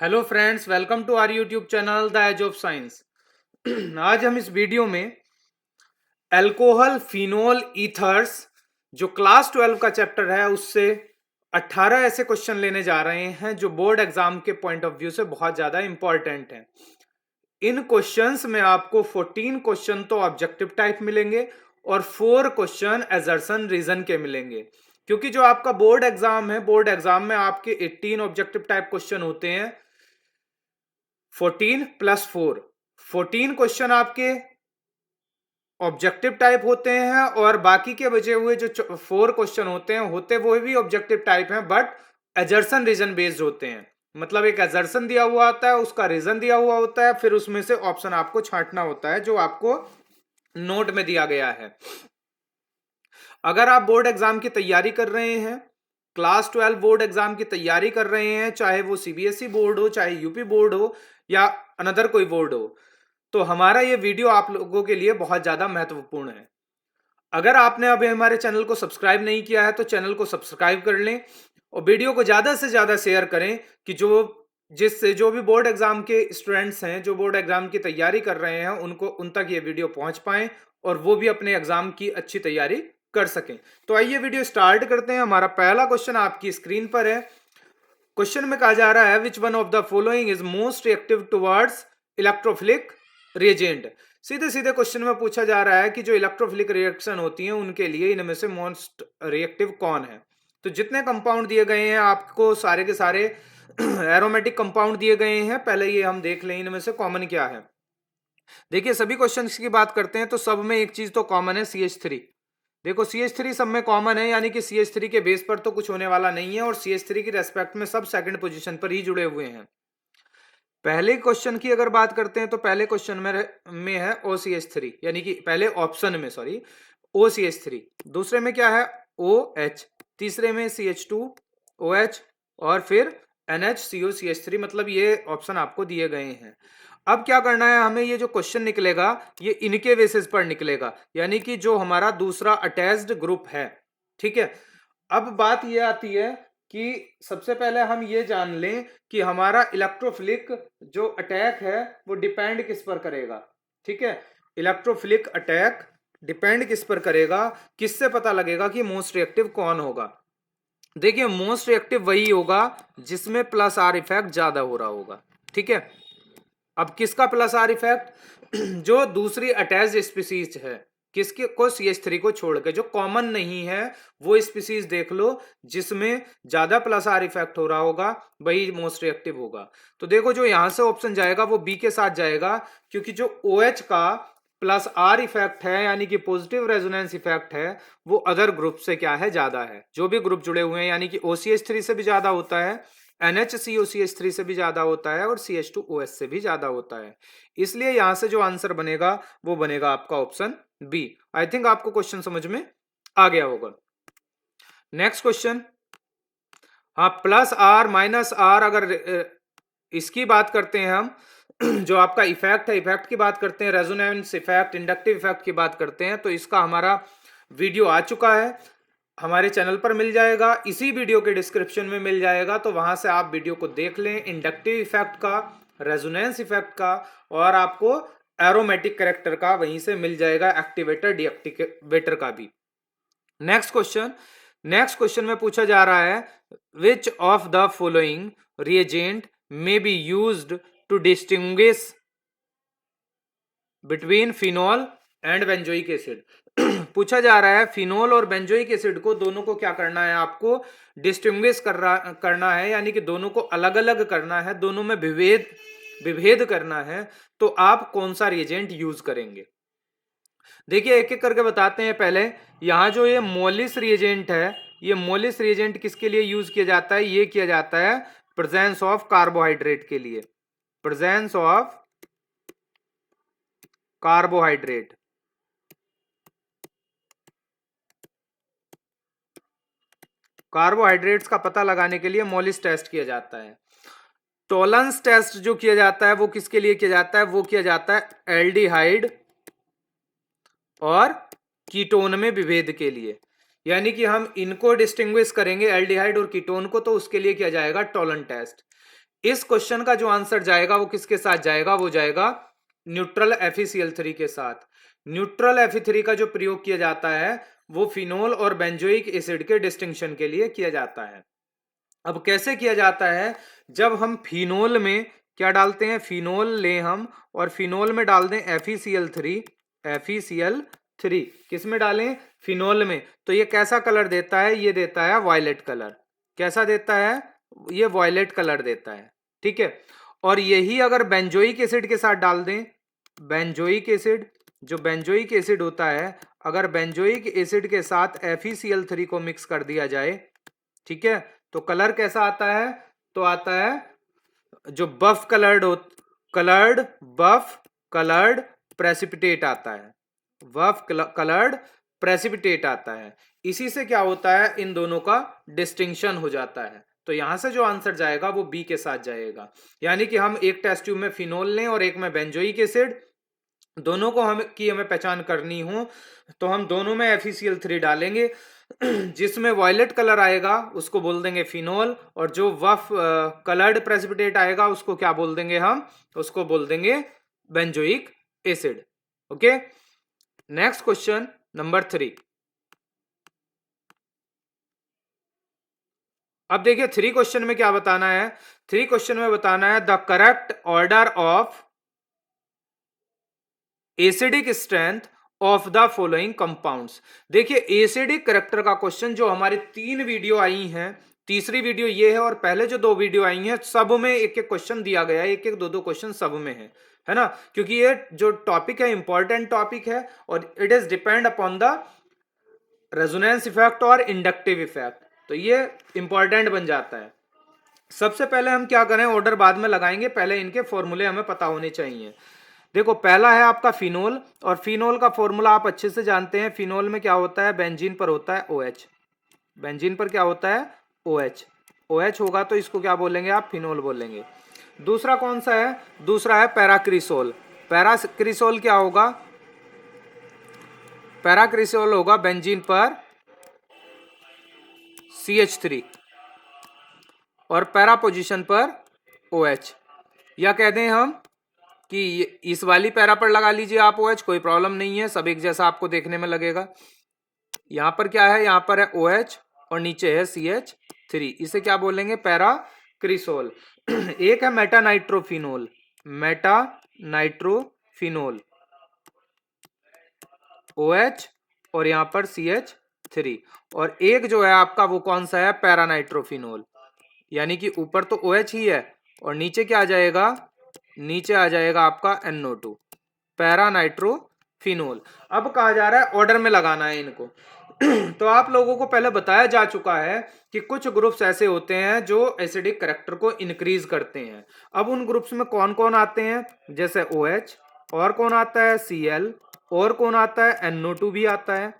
Hello friends, welcome to our YouTube channel the age of science. आज हम इस video में अल्कोहल फिनोल ईथर्स जो क्लास 12 का चैप्टर है उससे 18 ऐसे क्वेश्चन लेने जा रहे हैं जो बोर्ड एग्जाम के पॉइंट ऑफ व्यू से बहुत ज्यादा इंपॉर्टेंट हैं। इन क्वेश्चंस में आपको 14 क्वेश्चन तो ऑब्जेक्टिव टाइप मिलेंगे और 4 क्वेश्चन एजर्सन रीजन के मिलेंगे। क्योंकि जो आपका बोर्ड एग्जाम है, बोर्ड एग्जाम में आपके 18 ऑब्जेक्टिव टाइप क्वेश्चन होते हैं। 14 प्लस 4, 14 क्वेश्चन आपके ऑब्जेक्टिव टाइप होते हैं और बाकी के बचे हुए जो 4 क्वेश्चन होते वो भी ऑब्जेक्टिव टाइप हैं, बट एजर्सन रीजन बेस्ड होते हैं। मतलब एक एजर्सन दिया हुआ होता है, उसका रीजन दिया हुआ होता है, फिर उसमें से ऑप्शन आपको छांटना होता है जो आपको नोट में दिया गया है। अगर आप बोर्ड एग्जाम की तैयारी कर रहे हैं, क्लास 12 बोर्ड एग्जाम की तैयारी कर रहे हैं, चाहे वो सीबीएसई बोर्ड हो, चाहे यूपी बोर्ड हो या अनदर कोई बोर्ड हो, तो हमारा ये वीडियो आप लोगों के लिए बहुत ज्यादा महत्वपूर्ण है। अगर आपने अभी हमारे चैनल को सब्सक्राइब नहीं किया है तो चैनल को सब्सक्राइब कर लें और वीडियो को ज्यादा से ज्यादा शेयर करें कि जिससे जो भी बोर्ड एग्जाम के स्टूडेंट्स हैं, जो बोर्ड एग्जाम की तैयारी कर रहे हैं, उनको उन तक ये वीडियो पहुंच पाए और वो भी अपने एग्जाम की अच्छी तैयारी कर सकें। तो आइए वीडियो स्टार्ट करते हैं। हमारा पहला क्वेश्चन आपकी स्क्रीन पर है। क्वेश्चन में कहा जा रहा है which one of the following is most reactive towards electrophilic reagent. सीधे सीधे क्वेश्चन में पूछा जा रहा है कि जो इलेक्ट्रोफिलिक रिएक्शन होती हैं उनके लिए इनमें से मोस्ट रिएक्टिव कौन है। तो जितने कंपाउंड दिए गए हैं आपको सारे के सारे एरोमेटिक कंपाउंड दिए गए हैं। पहले ये हम देख लें इनमें से कॉमन क्या है। देखिए सभी क्वेश्चंस की बात करते हैं तो सब में एक चीज तो कॉमन है, CH3। देखो CH3 सब में कॉमन है, यानी कि CH3 के बेस पर तो कुछ होने वाला नहीं है और CH3 की रेस्पेक्ट में सब सेकंड पोजीशन पर ही जुड़े हुए हैं। पहले क्वेश्चन की अगर बात करते हैं तो पहले क्वेश्चन में है OCH3, यानी कि पहले ऑप्शन में सॉरी OCH3। दूसरे में क्या है OH, तीसरे में CH2OH और फिर NHCOCH3। मतलब ये ऑप्शन आपको दिए गए हैं। अब क्या करना है हमें, ये जो क्वेश्चन निकलेगा ये इनके बेसिस पर निकलेगा, यानी कि जो हमारा दूसरा अटैच्ड ग्रुप है। ठीक है, अब बात ये आती है कि सबसे पहले हम ये जान लें कि हमारा इलेक्ट्रोफिलिक जो अटैक है वो डिपेंड किस पर करेगा। ठीक है, इलेक्ट्रोफिलिक अटैक डिपेंड किस पर करेगा, किससे पता लगेगा कि मोस्ट रिएक्टिव कौन होगा। देखिए मोस्ट रिएक्टिव वही होगा जिसमें प्लस आर इफेक्ट ज्यादा हो रहा होगा। ठीक है, अब किसका प्लस आर इफेक्ट जो दूसरी अटैच्ड स्पीसीज है, किसके को CH3 को छोड़ के जो कॉमन नहीं है वो स्पीसीज देख लो जिसमें ज्यादा प्लस आर इफेक्ट हो रहा होगा, वही मोस्ट रिएक्टिव होगा। तो देखो जो यहां से ऑप्शन जाएगा वो बी के साथ जाएगा, क्योंकि जो OH का प्लस आर इफेक्ट है यानी कि पॉजिटिव रेजोनेंस इफेक्ट है वो अदर ग्रुप से क्या है, ज्यादा है। जो भी ग्रुप जुड़े हुए हैं, यानी कि OCH3 से भी ज्यादा होता है, NHCOCH3 से भी ज्यादा होता है और CH2OH से भी ज्यादा होता है। इसलिए यहां से जो आंसर बनेगा वो बनेगा आपका ऑप्शन बी। आई थिंक आपको क्वेश्चन समझ में आ गया होगा। नेक्स्ट क्वेश्चन, हाँ प्लस आर माइनस आर, अगर इसकी बात करते हैं हम जो आपका इफेक्ट है, इफेक्ट की बात करते हैं, रेजोनेंस इफेक्ट, इंडक्टिव इफेक्ट की बात करते हैं, तो इसका हमारा वीडियो आ चुका है, हमारे चैनल पर मिल जाएगा, इसी वीडियो के डिस्क्रिप्शन में मिल जाएगा। तो वहां से आप वीडियो को देख लें, इंडक्टिव इफेक्ट का, रेजोनेंस इफेक्ट का और आपको एरोमेटिक कैरेक्टर का वहीं से मिल जाएगा, एक्टिवेटर डीएक्टिवेटर का भी। नेक्स्ट क्वेश्चन, नेक्स्ट क्वेश्चन में पूछा जा रहा है which of the following reagent may be used to distinguish between phenol and benzoic acid. पूछा जा रहा है फिनॉल और बेंजोइक एसिड को, दोनों को क्या करना है, आपको डिस्टिंग्विश करना है, यानी कि दोनों को अलग अलग करना है, दोनों में विभेद करना है। तो आप कौन सा रिएजेंट यूज करेंगे। देखिए एक एक करके बताते हैं। पहले यहां जो ये मोलिस रिएजेंट है, ये मोलिस रिएजेंट किसके लिए यूज किया जाता है, ये किया जाता है प्रेजेंस ऑफ कार्बोहाइड्रेट के लिए, प्रेजेंस ऑफ कार्बोहाइड्रेट। कार्बोहाइड्रेट्स का पता लगाने के लिए मोलिस टेस्ट किया जाता है। टॉलरेंस टेस्ट जो किया जाता है वो किसके लिए किया जाता है, वो किया जाता है एल्डिहाइड और कीटोन में विभेद के लिए, यानी कि हम इनको डिस्टिंग्विश करेंगे एल्डिहाइड और कीटोन को, तो उसके लिए किया जाएगा टॉलन टेस्ट। इस क्वेश्चन का जो आंसर जाएगा वो किसके साथ जाएगा, वो जाएगा न्यूट्रल FeCl3 के साथ। न्यूट्रल Fe3 का जो प्रयोग किया जाता है वो फिनोल और बेंजोइक एसिड के डिस्टिंक्शन के लिए किया जाता है। अब कैसे किया जाता है, जब हम फिनोल में क्या डालते हैं, फिनोल लें हम और फिनोल में डाल दें FeCl3 किस में डालें, फिनोल में, तो ये कैसा कलर देता है, ये देता है वायलेट कलर। कैसा देता है, ये वायलेट कलर देता है, ठीक है। और यही अगर बेंजोइक एसिड के साथ डाल दें, बेंजोइक एसिड, जो बेंजोइक एसिड होता है, अगर बेंजोइक एसिड के साथ FeCl3 को मिक्स कर दिया जाए, ठीक है, तो कलर कैसा आता है, तो आता है जो बफ कलर्ड प्रेसिपिटेट आता है, बफ कलर्ड प्रेसिपिटेट आता है। इसी से क्या होता है, इन दोनों का डिस्टिंक्शन हो जाता है। तो यहां से जो आंसर जाएगा वो बी के साथ जाएगा। यानी कि हम एक टेस्ट ट्यूब में फिनोल लें और एक में बेंजोइक एसिड, दोनों को हमें पहचान करनी हो तो हम दोनों में FeCl3 डालेंगे। जिसमें वायलेट कलर आएगा उसको बोल देंगे फिनोल, और जो वफ कलर्ड प्रेसिपिटेट आएगा उसको क्या बोल देंगे हम, उसको बोल देंगे benzoic acid. Okay, next question number 3। अब देखिए 3 क्वेश्चन में क्या बताना है, 3 क्वेश्चन में बताना है the correct order of acidic strength of the following compounds. देखिए एसिडिक करेक्टर का क्वेश्चन जो हमारी 3 वीडियो आई हैं, तीसरी वीडियो ये है और पहले जो 2 वीडियो आई हैं सब में एक एक क्वेश्चन दिया गया है, एक एक 2 क्वेश्चन सब में है ना, क्योंकि ये जो टॉपिक है इंपॉर्टेंट टॉपिक है और it is depend upon the resonance effect और इंडक्टिव इफेक्ट, तो ये इंपॉर्टेंट बन जाता है। सबसे पहले हम क्या करें, ऑर्डर बाद में लगाएंगे, पहले इनके फॉर्मूले हमें पता होने चाहिए। देखो पहला है आपका फिनोल, और फिनोल का फॉर्मूला आप अच्छे से जानते हैं। फिनोल में क्या होता है, बेंजीन पर होता है OH, बेंजीन पर क्या होता है OH, OH होगा तो इसको क्या बोलेंगे आप, फिनोल बोलेंगे। दूसरा कौन सा है, दूसरा है पैराक्रिसोल। पैराक्रिसोल क्या होगा, पैराक्रिसोल होगा बेंजीन पर CH3 और पैरा पोजीशन पर OH, या कह दें हम कि इस वाली पैरा पर लगा लीजिए आप OH, कोई प्रॉब्लम नहीं है, सब एक जैसा आपको देखने में लगेगा। यहां पर क्या है, यहां पर है OH और नीचे है CH3, इसे क्या बोलेंगे, पैरा क्रिसोल। एक है Meta nitrophenol, Meta nitrophenol OH और यहां पर CH3, और एक जो है आपका वो कौन सा है, पैरा नाइट्रोफिनोल, यानी कि ऊपर तो OH ही है और नीचे क्या आ जाएगा, नीचे आ जाएगा आपका NO2, पैरा नाइट्रोफिनोल। अब कहा जा रहा है ऑर्डर में लगाना है इनको। तो आप लोगों को पहले बताया जा चुका है कि कुछ ग्रुप्स ऐसे होते हैं जो एसिडिक करैक्टर को इंक्रीज करते हैं। अब उन ग्रुप्स में कौन कौन आते हैं, जैसे OH, और कौन आता है Cl, और कौन आता है NO2 भी आता है,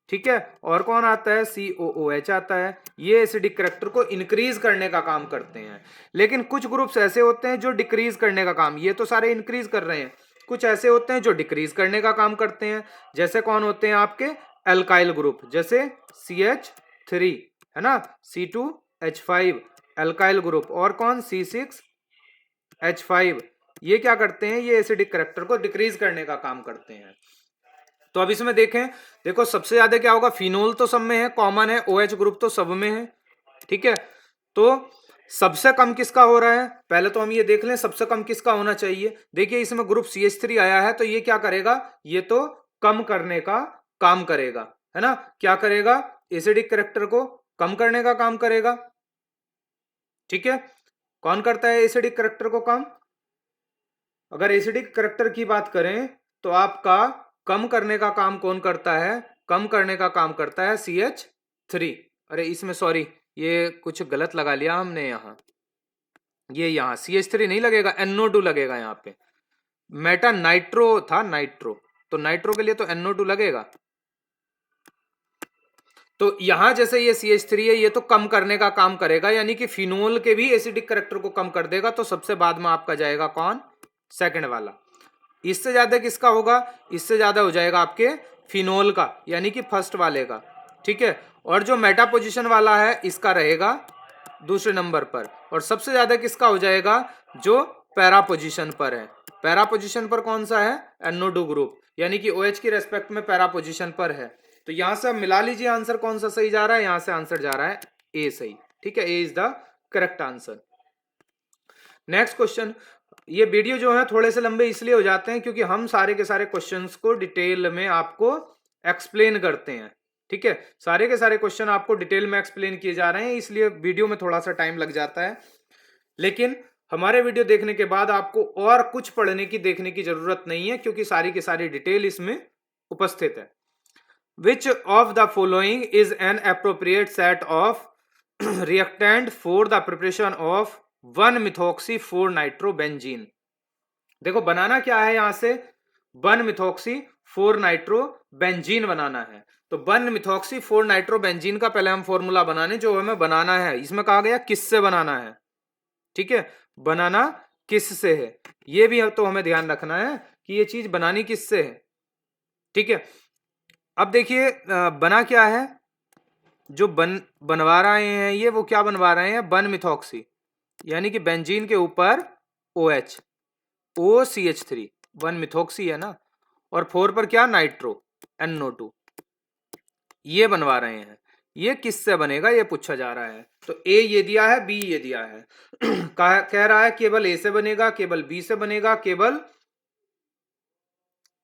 ठीक है, और कौन आता है COOH आता है। ये एसिडिक करैक्टर को इंक्रीज करने का काम करते हैं। लेकिन कुछ ग्रुप्स ऐसे होते हैं जो डिक्रीज करने का काम, ये तो सारे इंक्रीज कर रहे हैं, कुछ ऐसे होते हैं जो डिक्रीज करने का काम करते हैं। जैसे कौन होते हैं आपके एल्काइल ग्रुप, जैसे CH3 है ना, C2H5 एल्काइल ग्रुप, और कौन C6H5, ये क्या करते हैं, ये एसिडिक करैक्टर को डिक्रीज करने का काम करते हैं। तो अब इसमें देखें, देखो सबसे ज्यादा क्या होगा, फिनोल तो सब में है, कॉमन है, OH ग्रुप तो सब में है, ठीक है। तो सबसे कम किसका हो रहा है, पहले तो हम ये देख लें सबसे कम किसका होना चाहिए। देखिए इसमें ग्रुप CH3 आया है, तो ये क्या करेगा, ये तो कम करने का काम करेगा, है ना, क्या करेगा, एसिडिक करैक्टर को कम करने का काम करेगा, ठीक है। कौन करता है एसिडिक करैक्टर को कम, अगर एसिडिक करैक्टर की बात करें तो आपका कम करने का काम कौन करता है, कम करने का काम करता है CH3। अरे इसमें सॉरी, ये कुछ गलत लगा लिया हमने, ये यहां CH3 नहीं लगेगा, NO2 लगेगा यहाँ पे, मेटा नाइट्रो था, नाइट्रो, तो नाइट्रो के लिए तो NO2 लगेगा। तो यहां जैसे ये CH3 है, ये तो कम करने का काम करेगा, यानी कि फिनोल के भी एसिडिक करैक्टर को कम कर देगा, तो सबसे बाद में आपका जाएगा कौन, सेकंड वाला। इससे ज्यादा किसका होगा, इससे ज्यादा हो जाएगा आपके फिनोल का, यानी कि फर्स्ट वाले का, ठीक है। और जो मेटा पोजीशन वाला है इसका रहेगा दूसरे नंबर पर, और सबसे ज्यादा किसका हो जाएगा, जो पैरा पोजीशन पर है। पैरा पोजीशन पर कौन सा है, NO2 ग्रुप, यानी कि OH की रेस्पेक्ट में पैरा पोजीशन पर है। तो यहां से मिला लीजिए आंसर कौन सा सही जा रहा है, यहां से आंसर जा रहा है ए सही, ठीक है, A is the correct answer. Next question. Video वीडियो जो है थोड़े से लंबे इसलिए हो जाते हैं क्योंकि हम सारे के सारे क्वेश्चंस को डिटेल में आपको एक्सप्लेन करते हैं, ठीक है, सारे के सारे क्वेश्चन आपको डिटेल में एक्सप्लेन किए जा रहे हैं, इसलिए वीडियो में थोड़ा सा टाइम लग जाता है। लेकिन हमारे वीडियो देखने के बाद आपको और कुछ पढ़ने की देखने की जरूरत नहीं है, क्योंकि सारी की सारी डिटेल इसमें उपस्थित है। Which of the following is an appropriate set of reactant for the preparation of 1 methoxy 4 nitrobenzene. देखो बनाना क्या है, यहां से 1 methoxy 4 नाइट्रोबेंजीन बनाना है। तो 1 methoxy 4 नाइट्रोबेंजीन का पहले हम फॉर्मूला बनाने, जो हमें बनाना है, इसमें कहा गया किससे बनाना है, ठीक है, बनाना किससे है, ये भी तो हमें ध्यान रखना है कि ये चीज बनानी किससे है, ठीक है। अब देखिए बना क्या है, जो बनवा रहे हैं ये, वो क्या बनवा रहे हैं, 1 methoxy, यानी कि बेंजीन के ऊपर OH, OCH3, 1 methoxy है ना, और 4 पर क्या, नाइट्रो, NO2, ये बनवा रहे हैं। ये किससे बनेगा ये पूछा जा रहा है। तो ए ये दिया है, बी ये दिया है कह रहा है केवल ए से बनेगा, केवल बी से बनेगा, केवल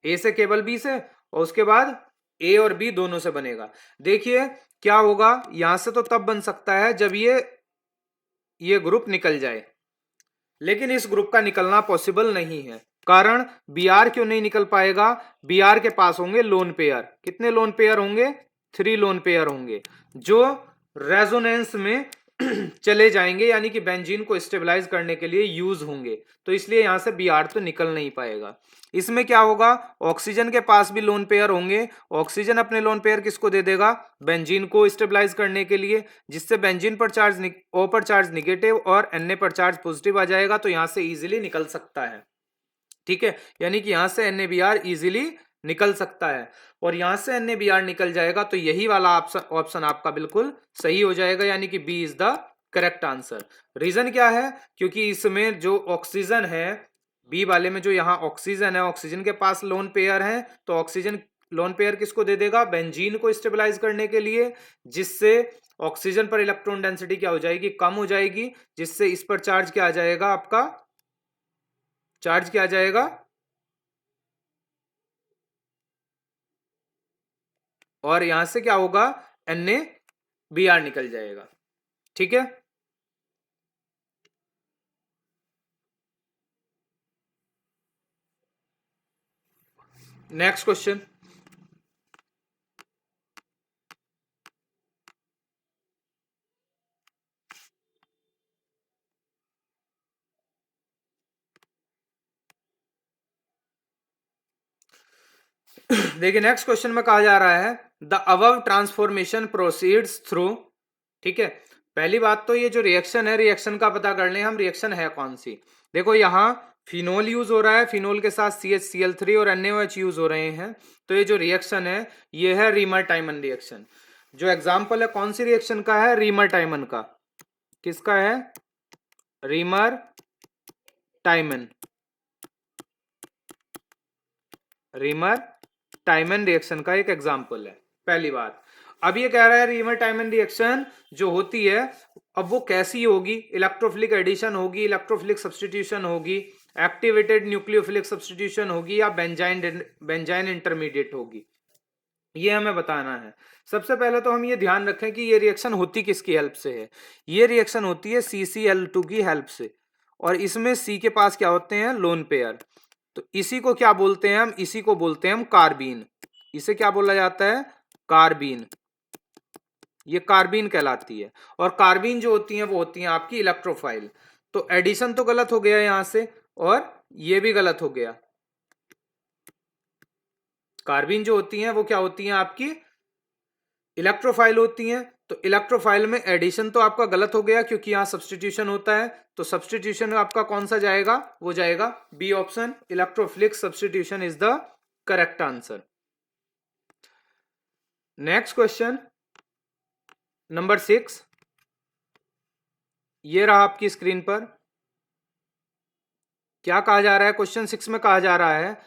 ए से, केवल बी से, और उसके बाद ए और बी दोनों से बनेगा। देखिए क्या होगा, यहां से तो तब बन सकता है जब ये ग्रुप निकल जाए, लेकिन इस ग्रुप का निकलना पॉसिबल नहीं है। कारण Br क्यों नहीं निकल पाएगा, Br के पास होंगे लोन पेयर। कितने लोन पेयर होंगे, 3 लोन पेयर होंगे, जो रेजोनेंस में चले जाएंगे, यानी कि बेंजीन को स्टेबलाइज करने के लिए यूज होंगे। तो इसलिए यहां से Br तो निकल नहीं पाएगा। इसमें क्या होगा, ऑक्सीजन के पास भी लोन पेयर होंगे, ऑक्सीजन अपने लोन पेयर किसको दे देगा, बेंजीन को स्टेबलाइज करने के लिए, जिससे बेंजीन पर चार्ज O पर चार्ज निगेटिव और Na पर चार्ज पॉजिटिव आ जाएगा। तो यहां से इजीली निकल सकता है, ठीक है, यानी कि यहां से NaBr इजीली निकल सकता है, और यहां से NaBr निकल जाएगा तो यही वाला ऑप्शन आपका बिल्कुल सही हो जाएगा, यानी कि B is the correct answer. Reason क्या है, क्योंकि इसमें जो ऑक्सीजन है, बी वाले में जो यहाँ ऑक्सीजन है, ऑक्सीजन के पास लोन पेयर है, तो ऑक्सीजन लोन पेयर किसको दे देगा, बेंजीन को स्टेबलाइज करने के लिए, जिससे ऑक्सीजन पर इलेक्ट्रॉन डेंसिटी क्या हो जाएगी, कम हो जाएगी, जिससे इस पर चार्ज क्या आ जाएगा, आपका चार्ज क्या आ जाएगा, और यहां से क्या होगा, NaBr निकल जाएगा, ठीक है। Next question. देखिए नेक्स्ट क्वेश्चन में कहा जा रहा है the above transformation proceeds through, ठीक है। पहली बात तो ये जो रिएक्शन है, रिएक्शन का पता कर लें हम, रिएक्शन है कौन सी। देखो यहाँ फिनोल यूज हो रहा है, फिनोल के साथ CHCl3 और NaOH यूज हो रहे हैं। तो ये जो रिएक्शन है ये है रीमर टाइमन रिएक्शन। जो एग्जाम्पल है कौन सी रिएक्शन का है, रीमर टाइमन का। किसका है, रीमर टाइमन, रीमर टाइमन रिएक्शन का एक एग्जाम्पल है, पहली बात। अब ये कह रहा है रीमर टाइमन रिएक्शन जो होती है, अब वो कैसी होगी, इलेक्ट्रोफिलिक एडिशन होगी, इलेक्ट्रोफिलिक सब्सटीट्यूशन होगी, एक्टिवेटेड न्यूक्लियोफिलिक सब्सटीट्यूशन होगी, या बेंजाइन इंटरमीडिएट होगी, ये हमें बताना है। सबसे पहले तो हम ये ध्यान रखें कि ये रिएक्शन होती किसकी हेल्प से है। ये रिएक्शन होती है CCl2 की हेल्प से, और इसमें C के पास क्या होते हैं, लोन पेयर। तो इसी को क्या बोलते हैं हम, इसी को बोलते हैं हम कार्बीन। इसे क्या बोला जाता है, कार्बीन। ये कार्बीन कहलाती है, और कार्बीन जो होती है वो होती है आपकी इलेक्ट्रोफाइल। तो एडिशन तो गलत हो गया यहां से, और ये भी गलत हो गया। कार्बीन जो होती हैं वो क्या होती हैं आपकी, इलेक्ट्रोफाइल होती हैं। तो इलेक्ट्रोफाइल में एडिशन तो आपका गलत हो गया, क्योंकि यहां सब्सटीट्यूशन होता है। तो सब्सटीट्यूशन आपका कौन सा जाएगा, वो जाएगा B option, electrophilic substitution is the correct answer. Next question number 6। ये रहा आपकी स्क्रीन पर। क्या कहा जा रहा है क्वेश्चन 6 में? कहा जा रहा है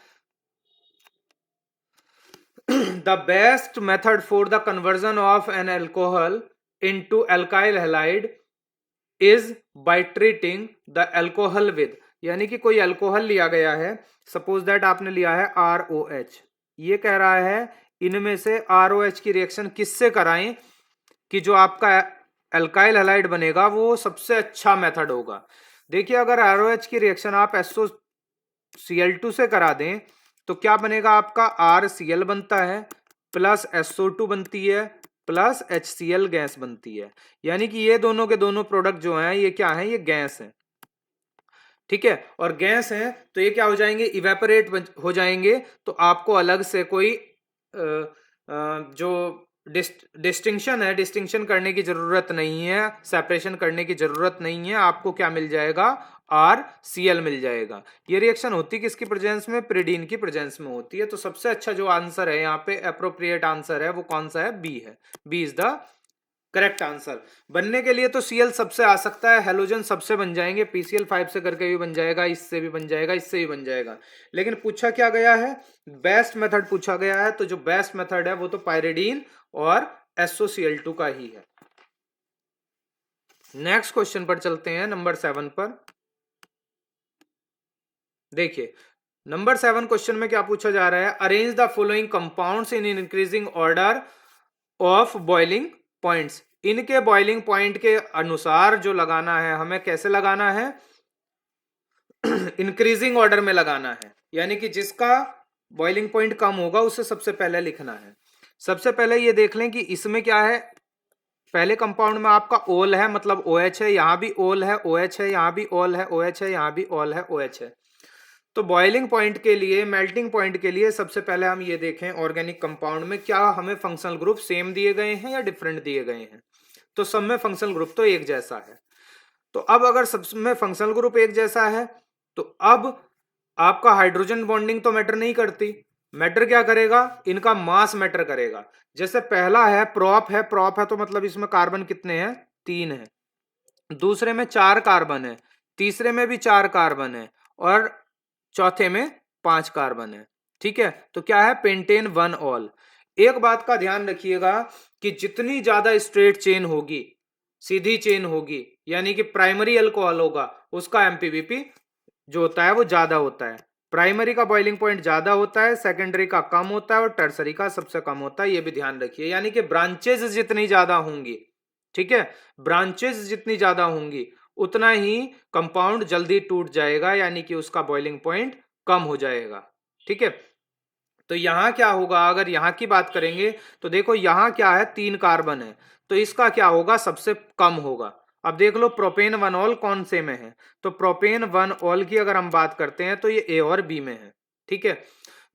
the best method for the conversion of an alcohol into alkyl halide is by treating the alcohol with, यानी कि कोई अल्कोहल लिया गया है, सपोज दैट आपने लिया है ROH। ये कह रहा है इनमें से ROH की रिएक्शन किससे कराएं कि जो आपका अल्काइल हैलाइड बनेगा वो सबसे अच्छा मेथड होगा। देखिए अगर ROH की रिएक्शन आप SOCl2 से करा दें तो क्या बनेगा? आपका RCl बनता है, प्लस SO2 बनती है, प्लस HCl गैस बनती है। यानी कि ये दोनों के दोनों प्रोडक्ट जो हैं ये क्या है? ये गैस है, ठीक है। और गैस है तो ये क्या हो जाएंगे? इवेपोरेट हो जाएंगे। तो आपको अलग से कोई जो डिस्टिंक्शन है, डिस्टिंक्शन करने की जरूरत नहीं है, सेपरेशन करने की जरूरत नहीं है। आपको क्या मिल जाएगा? RCl मिल जाएगा। ये रिएक्शन होती किसकी प्रेजेंस में? पिरिडीन की प्रेजेंस में होती है। तो सबसे अच्छा जो आंसर है यहाँ पे, अप्रोप्रिएट आंसर है, वो कौन सा है? बी है। B is the correct answer. बनने के लिए तो Cl सबसे आ सकता है, हेलोजन सबसे बन जाएंगे, PCl5 से करके भी बन जाएगा, इससे भी बन जाएगा, इससे भी बन जाएगा। लेकिन पूछा क्या गया है? बेस्ट मेथड पूछा गया है। तो जो बेस्ट मेथड है वो तो पायरिडीन और SOCl2 का ही है। नेक्स्ट क्वेश्चन पर चलते हैं, नंबर 7 पर। देखिए नंबर 7 क्वेश्चन में क्या पूछा जा रहा है? Arrange the following compounds in increasing order of boiling points. इनके बॉइलिंग पॉइंट के अनुसार जो लगाना है हमें, कैसे लगाना है? इंक्रीजिंग ऑर्डर में लगाना है, यानी कि जिसका बॉइलिंग पॉइंट कम होगा उसे सबसे पहले लिखना है। सबसे पहले ये देख लें कि इसमें क्या है। पहले कंपाउंड में आपका ओल है, मतलब OH है, यहां भी ओल है, OH है, यहां भी ओल है, OH है, यहां भी ओल है, OH है। तो बॉइलिंग पॉइंट के लिए, मेल्टिंग पॉइंट के लिए सबसे पहले हम ये देखें ऑर्गेनिक कंपाउंड में क्या हमें फंक्शनल ग्रुप सेम दिए गए हैं या डिफरेंट दिए गए हैं। तो सब में फंक्शनल ग्रुप तो एक जैसा है। तो अब अगर सब में फंक्शनल ग्रुप एक जैसा है तो अब आपका हाइड्रोजन बॉन्डिंग तो मैटर नहीं करती। मैटर क्या करेगा? इनका मास मैटर करेगा। जैसे पहला है प्रोप है, प्रोप है तो मतलब इसमें कार्बन कितने हैं? 3 है। दूसरे में 4 कार्बन है, तीसरे में भी 4 कार्बन है, और चौथे में 5 कार्बन है। ठीक है, तो क्या है? Pentane 1 all. एक बात का ध्यान रखिएगा कि जितनी ज्यादा स्ट्रेट चेन होगी, सीधी चेन होगी, यानी कि प्राइमरी अल्कोहल होगा, उसका एमपीबीपी जो होता है वो ज्यादा होता है। प्राइमरी का बॉइलिंग पॉइंट ज्यादा होता है, सेकेंडरी का कम होता है, और टर्सरी का सबसे कम होता है। ये भी ध्यान रखिए, यानी कि ब्रांचेस जितनी ज्यादा होंगी, ठीक है, ब्रांचेस जितनी ज्यादा होंगी उतना ही कंपाउंड जल्दी टूट जाएगा, यानी कि उसका बॉइलिंग पॉइंट कम हो जाएगा। ठीक है, तो यहां क्या होगा? अगर यहां की बात करेंगे तो देखो यहां क्या है? 3 कार्बन है, तो इसका क्या होगा? सबसे कम होगा। अब देख लो प्रोपेन 1 ऑल कौन से में है? तो प्रोपेन 1 ऑल की अगर हम बात करते हैं तो ये A और B में है। ठीक है,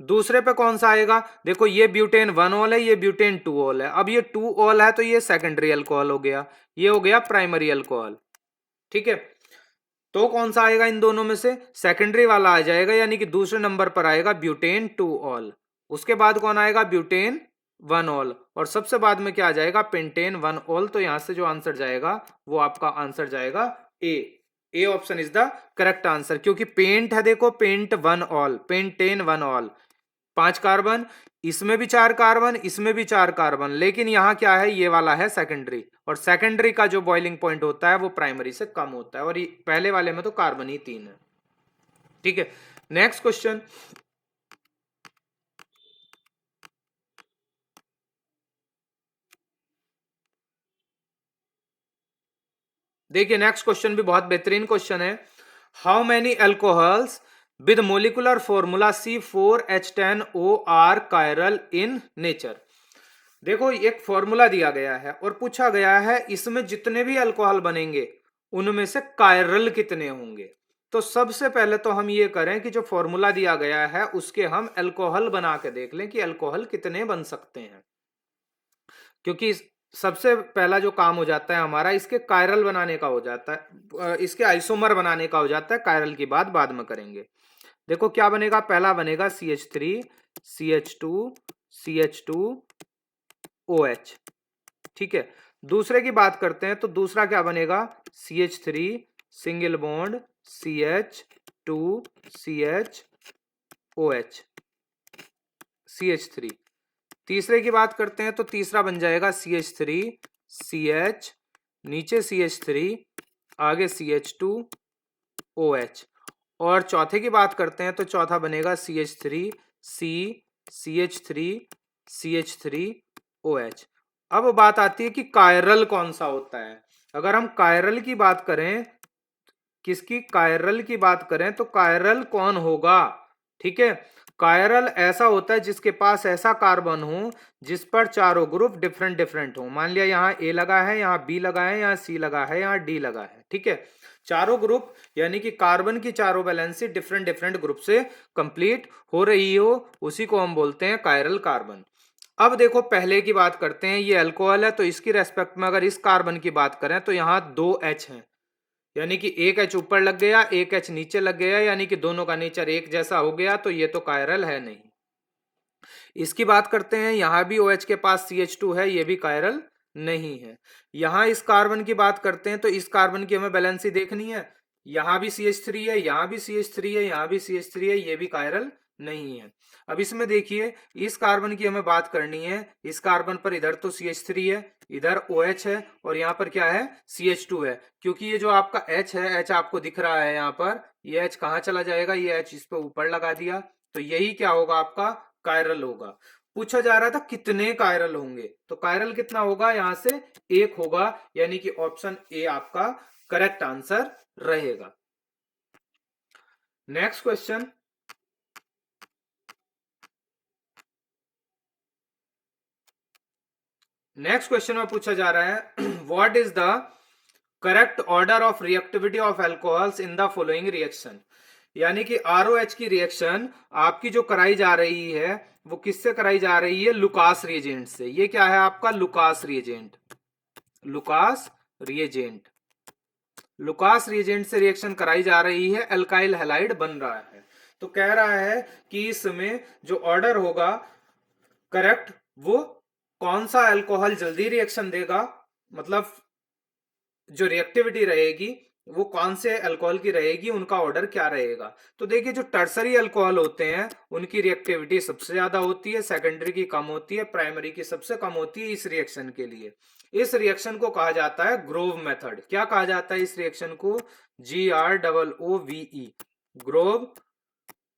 दूसरे पे कौन सा आएगा? देखो ये ब्यूटेन 1 ऑल है, ये ब्यूटेन 2 ऑल है। अब ये 2 ऑल है तो ये सेकेंडरी अल्कोहल हो गया, ये हो गया प्राइमरी अल्कोहल। ठीक है, तो कौन सा आएगा इन दोनों में से? सेकेंडरी वाला आ जाएगा, यानी कि दूसरे नंबर पर आएगा ब्यूटेन 2 ऑल। उसके बाद कौन आएगा? ब्यूटेन 1 ऑल, और सबसे बाद में क्या आ जाएगा? Pentane 1 all. तो यहां से जो आंसर जाएगा वो आपका आंसर जाएगा A option is the correct answer, क्योंकि पेंट है, देखो pent 1 ol, pentane 1 ol, 5 carbon, इसमें भी 4 कार्बन, इसमें भी 4 कार्बन, लेकिन यहां क्या है? ये वाला है सेकेंडरी, और सेकेंडरी का जो बॉइलिंग पॉइंट होता है वो प्राइमरी से कम होता है, और पहले वाले में तो कार्बन ही 3 है। ठीक है, नेक्स्ट क्वेश्चन। देखिए नेक्स्ट क्वेश्चन भी बहुत बेहतरीन क्वेश्चन है। How many alcohols with molecular formula C4H10OR chiral in nature. देखो एक फॉर्मूला दिया गया है और पूछा गया है इसमें जितने भी अल्कोहल बनेंगे उनमें से कायरल कितने होंगे। तो सबसे पहले तो हम ये करें कि जो फॉर्मूला दिया गया है उसके हम अल्कोहल बना के देख लें कि अल्कोहल कितने बन सकते हैं, क्योंकि सबसे पहला जो काम हो जाता है हमारा इसके कायरल बनाने का हो जाता है, इसके आइसोमर बनाने का हो जाता है। कायरल की बात बाद में करेंगे। देखो क्या बनेगा? पहला बनेगा CH3 CH2 CH2 OH। ठीक है, दूसरे की बात करते हैं तो दूसरा क्या बनेगा, CH3 single bond CH2 CHOH CH3। तीसरे की बात करते हैं तो तीसरा बन जाएगा CH3 CH, नीचे CH3, आगे CH2OH। और चौथे की बात करते हैं तो चौथा बनेगा CH3 C CH3 CH3OH। अब बात आती है कि कायरल कौन सा होता है। अगर हम कायरल की बात करें, किसकी, कायरल की बात करें तो कायरल कौन होगा, ठीक है। कायरल ऐसा होता है जिसके पास ऐसा कार्बन हो जिस पर चारों ग्रुप डिफरेंट डिफरेंट हो। मान लिया यहाँ A लगा है, यहाँ B लगा है, यहाँ C लगा है, यहाँ D लगा है, ठीक है। चारों ग्रुप यानी कि कार्बन की चारों वैलेंसी डिफरेंट डिफरेंट ग्रुप से कंप्लीट हो रही हो, उसी को हम बोलते हैं कायरल कार्बन। अब देखो पहले की बात करते हैं, ये अल्कोहल है तो इसकी रेस्पेक्ट में अगर इस कार्बन की बात करें तो यहाँ 2 H हैं, यानी कि एक H ऊपर लग गया, एक H नीचे लग गया, यानी कि दोनों का नेचर एक जैसा हो गया, तो ये तो कायरल है नहीं। इसकी बात करते हैं, यहां भी OH के पास CH2 है, ये भी कायरल नहीं है। यहां इस कार्बन की बात करते हैं तो इस कार्बन की हमें बैलेंसी देखनी है, यहां भी CH3 है, यहां भी CH3 है, यहां भी CH3 है, ये भी कायरल नहीं है। अब इसमें देखिए इस कार्बन की हमें बात करनी है, इस कार्बन पर इधर तो CH3 है, इधर OH है, और यहाँ पर क्या है, CH2 है। क्योंकि ये जो आपका H है, H आपको दिख रहा है यहाँ पर, ये H कहाँ चला जाएगा, ये H इस पे ऊपर लगा दिया, तो यही क्या होगा, आपका कायरल होगा। पूछा जा रहा था कितने कायरल होंगे, तो कायरल कितना होगा, यहां से एक होगा, यानी कि ऑप्शन ए आपका करेक्ट आंसर रहेगा। नेक्स्ट क्वेश्चन, नेक्स्ट क्वेश्चन में पूछा जा रहा है what is the correct order of reactivity of alcohols in the following reaction. यानी कि ROH की रिएक्शन आपकी जो कराई जा रही है वो किससे कराई जा रही है, लुकास रिएजेंट से। ये क्या है आपका, Lucas reagent, Lucas reagent, Lucas reagent से रिएक्शन कराई जा रही है, अल्काइल हैलाइड बन रहा है। तो कह रहा है कि इसमें जो ऑर्डर होगा करेक्ट, वो कौन सा अल्कोहल जल्दी रिएक्शन देगा, मतलब जो रिएक्टिविटी रहेगी वो कौन से अल्कोहल की रहेगी, उनका ऑर्डर क्या रहेगा। तो देखिए जो टर्सरी अल्कोहल होते हैं उनकी रिएक्टिविटी सबसे ज्यादा होती है, सेकेंडरी की कम होती है, प्राइमरी की सबसे कम होती है इस रिएक्शन के लिए। इस रिएक्शन को कहा जाता है ग्रोव मेथड। क्या कहा जाता है इस रिएक्शन को, GROOVE, ग्रोव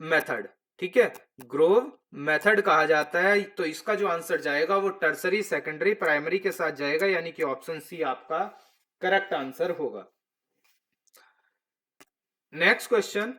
मेथड, ठीक है, ग्रोव मेथड कहा जाता है। तो इसका जो आंसर जाएगा वो टर्सरी, सेकेंडरी, प्राइमरी के साथ जाएगा, यानी कि ऑप्शन सी आपका करेक्ट आंसर होगा। नेक्स्ट क्वेश्चन,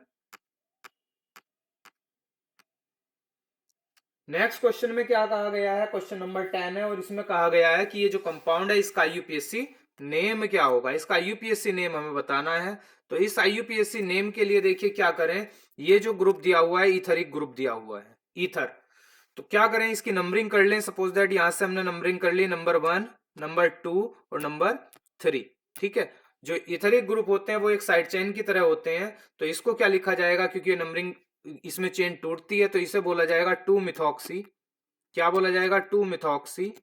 नेक्स्ट क्वेश्चन में क्या कहा गया है, क्वेश्चन नंबर 10 है, और इसमें कहा गया है कि ये जो कंपाउंड है इसका IUPAC नेम क्या होगा। इसका IUPAC नेम हमें बताना है। तो इस IUPAC नेम के लिए देखिए क्या करें, ये जो ग्रुप दिया हुआ है इथरिक ग्रुप दिया हुआ है, ईथर। तो क्या करें, इसकी नंबरिंग कर लें। सपोज दैट यहां से हमने नंबरिंग कर ली, नंबर 1, नंबर 2 और नंबर 3, ठीक है। जो इथरिक ग्रुप होते हैं वो एक साइड चेन की तरह होते हैं, तो इसको क्या लिखा जाएगा, क्योंकि ये नंबरिंग इसमें चेन टूटती है, तो इसे बोला जाएगा 2 मिथॉक्सी, क्या बोला जाएगा, 2 मिथॉक्सी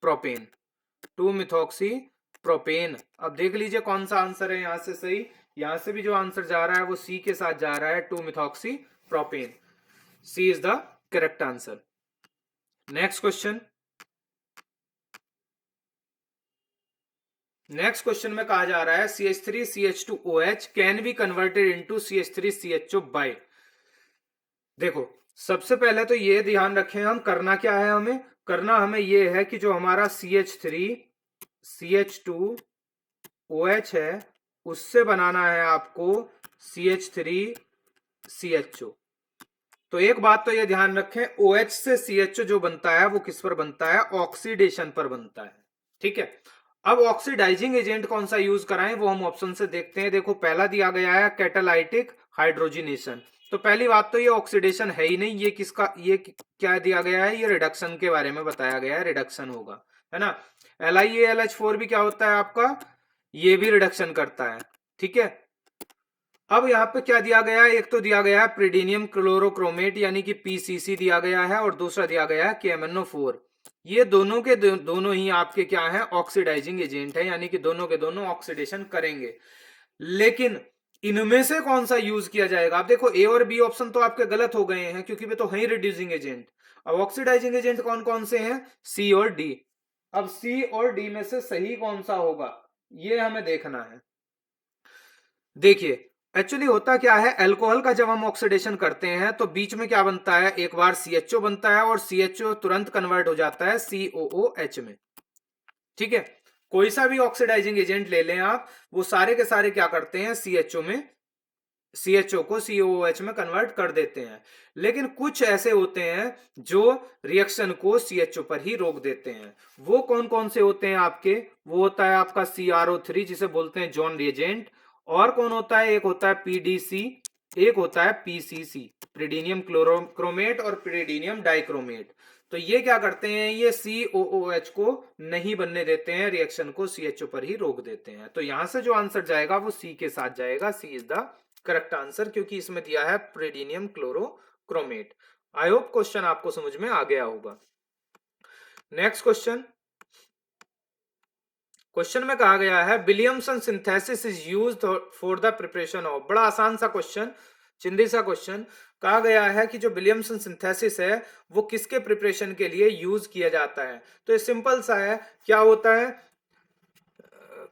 प्रोपेन, 2 मिथॉक्सी प्रोपेन। अब देख लीजिए कौन सा आंसर है यहां से सही, यहां से भी जो आंसर जा रहा है वो सी के साथ जा रहा है, 2 methoxy propane, C is the correct answer. Next question, next question में कहा जा रहा है CH3CH2OH can be converted into CH3CHO by. देखो सबसे पहले तो ये ध्यान रखें, हम करना क्या है, हमें करना हमें ये है कि जो हमारा CH3CH2OH है उससे बनाना है आपको CH3CHO। तो एक बात तो ये ध्यान रखें, OH से CHO जो बनता है वो किस पर बनता है, ऑक्सीडेशन पर बनता है, ठीक है। अब ऑक्सीडाइजिंग एजेंट कौन सा यूज कराएं वो हम ऑप्शन से देखते हैं। देखो पहला दिया गया है कैटालाइटिक हाइड्रोजिनेशन, तो पहली बात तो ये ऑक्सीडेशन है ही नहीं, ये किसका, ये क्या दिया गया है, ये रिडक्शन के बारे में बताया गया है, रिडक्शन होगा, है ना। LiAlH4 भी क्या होता है आपका, ये भी रिडक्शन करता है, ठीक है। अब यहाँ पे क्या दिया गया है, एक तो दिया गया है प्रीडिनियम क्लोरोक्रोमेट यानी कि PCC दिया गया है, और दूसरा दिया गया है KMNO4। ये दोनों के दोनों ही आपके क्या है, ऑक्सीडाइजिंग एजेंट है, यानी कि दोनों के दोनों ऑक्सीडेशन करेंगे। लेकिन इनमें से कौन सा यूज किया जाएगा? आप देखो ए और बी ऑप्शन तो आपके गलत हो गए हैं, क्योंकि वे तो है ही रिड्यूसिंग एजेंट। अब ऑक्सीडाइजिंग एजेंट कौन कौन से हैं? सी और डी। अब सी और डी में से सही कौन सा होगा, ये हमें देखना है। देखिए, एक्चुअली होता क्या है, अल्कोहल का जब हम ऑक्सीडेशन करते हैं तो बीच में क्या बनता है, एक बार CHO बनता है और CHO तुरंत कन्वर्ट हो जाता है COOH में। ठीक है, कोई सा भी ऑक्सीडाइजिंग एजेंट ले लें आप, वो सारे के सारे क्या करते हैं, CHO में, CHO को COOH में कन्वर्ट कर देते हैं। लेकिन कुछ ऐसे होते हैं जो रिएक्शन को CHO पर ही रोक देते हैं। वो कौन कौन से होते हैं आपके? वो होता है आपका CRO3 जिसे बोलते हैं जॉन रिएजेंट। और कौन होता है? एक होता है PDC, एक होता है PCC, प्रीडीनियम क्रोमेट और प्रीडीनियम डाइक्रोमेट। तो ये क्या करते हैं, ये COOH को नहीं बनने देते हैं, रिएक्शन को CHO पर ही रोक देते हैं। तो यहां से जो आंसर जाएगा वो सी के साथ जाएगा, सी इज द करेक्ट आंसर, क्योंकि इसमें दिया है प्रीडीनियम क्लोरोक्रोमेट। आई होप क्वेश्चन आपको समझ में आ गया होगा। नेक्स्ट क्वेश्चन, क्वेश्चन में कहा गया है Williamson synthesis is used for the preparation of, बड़ा आसान सा क्वेश्चन, चिंदी सा क्वेश्चन। कहा गया है कि जो विलियमसन सिंथेसिस है वो किसके प्रिपरेशन के लिए यूज किया जाता है? तो ये सिंपल सा है, क्या होता है,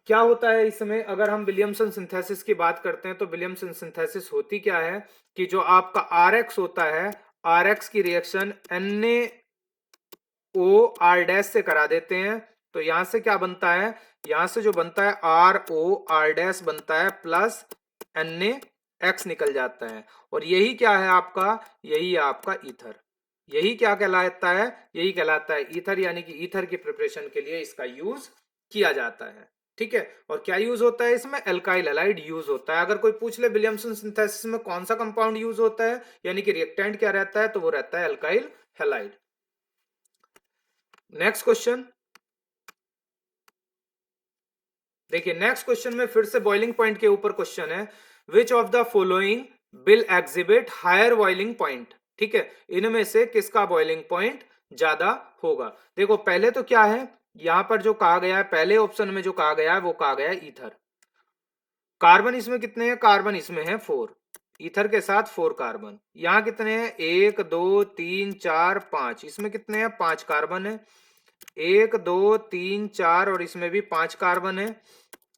क्या होता है इसमें, अगर हम विलियमसन सिंथेसिस की बात करते हैं तो विलियमसन सिंथेसिस होती क्या है कि जो आपका RX होता है, RX की रिएक्शन NaOR से करा देते हैं। तो यहां से क्या बनता है, यहां से जो बनता है ROR बनता है प्लस NaX निकल जाता है। और यही क्या है आपका, यही है आपका ईथर। यही क्या कहलाता है, यही कहलाता है ईथर, यानी कि ईथर की प्रिपरेशन के लिए इसका यूज किया जाता है। ठीक है, और क्या यूज होता है इसमें, एल्काइल हैलाइड यूज होता है। अगर कोई पूछ ले विलियमसन सिंथेसिस में कौन सा कंपाउंड यूज होता है, यानी कि रिएक्टेंट क्या रहता है, तो वो रहता है एल्काइल हैलाइड। नेक्स्ट क्वेश्चन देखिए, नेक्स्ट क्वेश्चन में फिर से बॉइलिंग पॉइंट के ऊपर क्वेश्चन है, which of the following will exhibit higher boiling point. ठीक है, इनमें से किसका बॉइलिंग पॉइंट ज्यादा होगा? देखो पहले तो क्या है, यहां पर जो कहा गया है, पहले ऑप्शन में जो कहा गया है वो कहा गया है ईथर। कार्बन इसमें कितने हैं, कार्बन इसमें है 4, ईथर के साथ 4 कार्बन। यहां कितने हैं, 1 2 3 4 5, इसमें कितने हैं, 5 कार्बन है। 1 2 3 4 और इसमें भी 5 कार्बन है।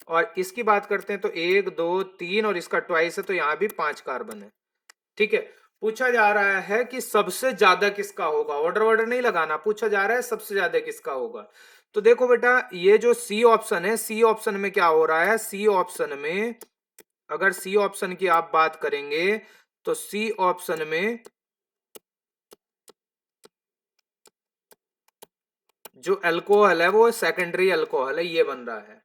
और इसकी बात करते हैं तो 1 2 3 और इसका ट्वाइस है, तो यहां भी 5 कार्बन है। ठीक है, पूछा जा रहा है कि सबसे ज्यादा किसका होगा, ऑर्डर ऑर्डर नहीं लगाना, पूछा जा रहा है सबसे ज्यादा किसका होगा। तो देखो बेटा, ये जो सी ऑप्शन है, सी ऑप्शन में क्या हो रहा है, सी ऑप्शन में, अगर सी ऑप्शन की आप बात करेंगे तो सी ऑप्शन में जो अल्कोहल है वो सेकेंडरी अल्कोहल है, ये बन रहा है।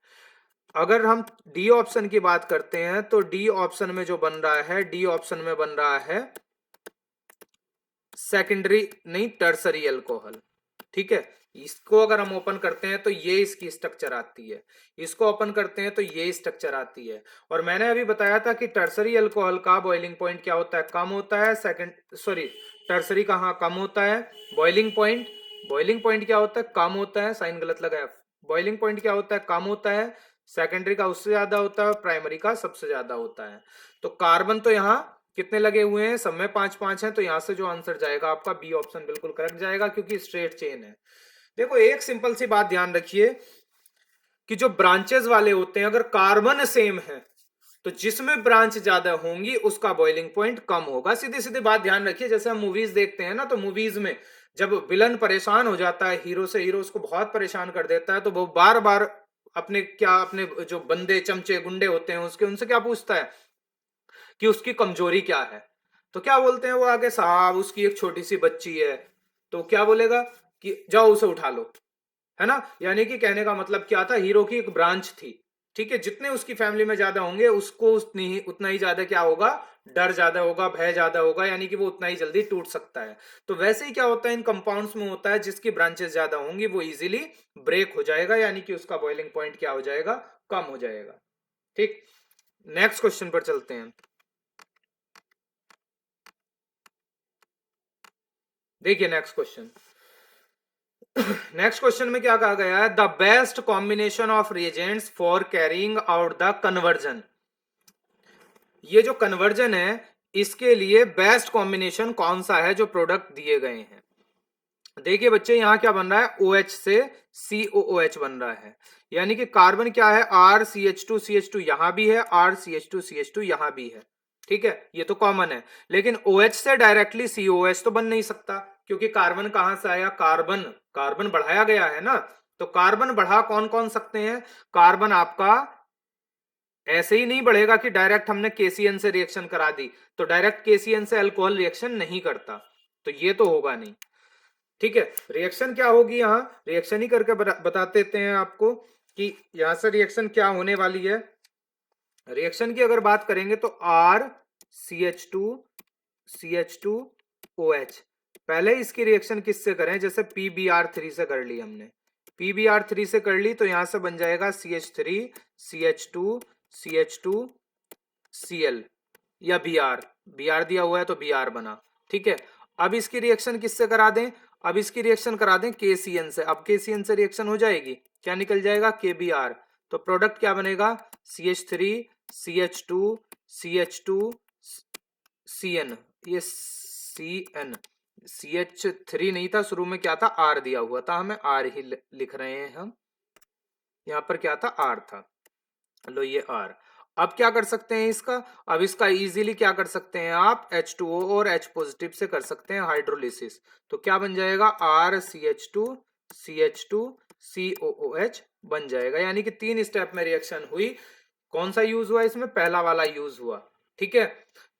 अगर हम डी ऑप्शन की बात करते हैं तो डी ऑप्शन में जो बन रहा है, डी ऑप्शन में बन रहा है सेकेंडरी नहीं, टर्सरी अल्कोहल। ठीक है, इसको अगर हम ओपन करते हैं तो ये इसकी स्ट्रक्चर आती है, इसको ओपन करते हैं तो ये स्ट्रक्चर आती है। और मैंने अभी बताया था कि टर्सरी अल्कोहल का बॉइलिंग पॉइंट क्या होता है, कम होता है। सेकंड सॉरी, टर्सरी का हाँ कम होता है। बॉइलिंग पॉइंट, बॉइलिंग पॉइंट क्या होता है, कम होता है, साइन गलत लगाया। बॉइलिंग पॉइंट क्या होता है, कम होता है। सेकेंडरी का उससे ज्यादा होता है, प्राइमरी का सबसे ज्यादा होता है। तो कार्बन तो यहाँ कितने लगे हुए हैं, सब में 5 5 हैं, तो यहां से जो आंसर जाएगा आपका बी ऑप्शन बिल्कुल करेक्ट जाएगा, क्योंकि स्ट्रेट चेन है। देखो एक सिंपल सी बात ध्यान रखिए कि जो ब्रांचेस वाले होते हैं, अगर कार्बन सेम है तो जिसमें ब्रांच ज्यादा होंगी उसका बॉइलिंग पॉइंट कम होगा। सीधी सीधी बात ध्यान रखिए, जैसे हम मूवीज देखते हैं ना, तो मूवीज में जब विलन परेशान हो जाता है हीरो से, हीरो उसको बहुत परेशान कर देता है, तो वो बार बार अपने जो बंदे चमचे गुंडे होते हैं उसके, उनसे क्या पूछता है कि उसकी कमजोरी क्या है। तो क्या बोलते हैं वो आगे, साहब उसकी एक छोटी सी बच्ची है। तो क्या बोलेगा कि जाओ उसे उठा लो, है ना। यानी कि कहने का मतलब क्या था, हीरो की एक ब्रांच थी। ठीक है, जितने उसकी फैमिली में ज्यादा होंगे उसको उतना ही ज्यादा क्या होगा, डर ज्यादा होगा, भय ज्यादा होगा, यानी कि वो उतना ही जल्दी टूट सकता है। तो वैसे ही क्या होता है इन कंपाउंड्स में होता है, जिसकी ब्रांचेस ज्यादा होंगी वो इजीली ब्रेक हो जाएगा, यानी कि उसका बॉइलिंग पॉइंट क्या हो जाएगा, कम हो जाएगा। ठीक, नेक्स्ट क्वेश्चन पर चलते हैं। देखिए नेक्स्ट क्वेश्चन, नेक्स्ट क्वेश्चन में क्या कहा गया है, the best combination of reagents for carrying out the conversion. ये जो कन्वर्जन है इसके लिए बेस्ट कॉम्बिनेशन कौन सा है जो प्रोडक्ट दिए गए हैं। देखिए बच्चे यहां क्या बन रहा है, OH से COOH बन रहा है, यानी कि कार्बन क्या है, RCH2CH2 यहां भी है, RCH2CH2 यहां भी है। ठीक है, ये तो कॉमन है, लेकिन OH से डायरेक्टली COOH तो बन नहीं सकता, क्योंकि कार्बन कहां से आया, कार्बन कार्बन बढ़ाया गया है ना। तो कार्बन बढ़ा कौन कौन सकते हैं, कार्बन आपका ऐसे ही नहीं बढ़ेगा कि डायरेक्ट हमने KCN से रिएक्शन करा दी, तो डायरेक्ट KCN से अल्कोहल रिएक्शन नहीं करता, तो ये तो होगा नहीं। ठीक है, रिएक्शन क्या होगी, यहां रिएक्शन ही करके बता देते हैं आपको कि यहां से रिएक्शन क्या होने वाली है। रिएक्शन की अगर बात करेंगे तो RCH2CH2OH, पहले इसकी रिएक्शन किससे करें, जैसे PbR3 से कर ली हमने, PbR3 से कर ली तो यहां से बन जाएगा CH3CH2CH2Cl या Br दिया हुआ है तो Br बना। ठीक है, अब इसकी रिएक्शन किससे करा दें, अब इसकी रिएक्शन करा दें KCN से। अब KCN से रिएक्शन हो जाएगी, क्या निकल जाएगा, KBr। तो प्रोडक्ट क्या बनेगा, CH3CH2CH2CN, ये CN, CH3 नहीं था शुरू में, क्या था, R दिया हुआ था, हमें R ही लिख रहे हैं हम, यहां पर क्या था, R था, लो ये R। अब क्या कर सकते हैं इसका, अब इसका इजीली क्या कर सकते हैं आप, H2O और H पॉजिटिव से कर सकते हैं हाइड्रोलिसिस। तो क्या बन जाएगा, RCH2CH2COOH बन जाएगा, यानी कि 3 स्टेप में रिएक्शन हुई। कौन सा यूज हुआ इसमें, पहला वाला यूज हुआ। ठीक है,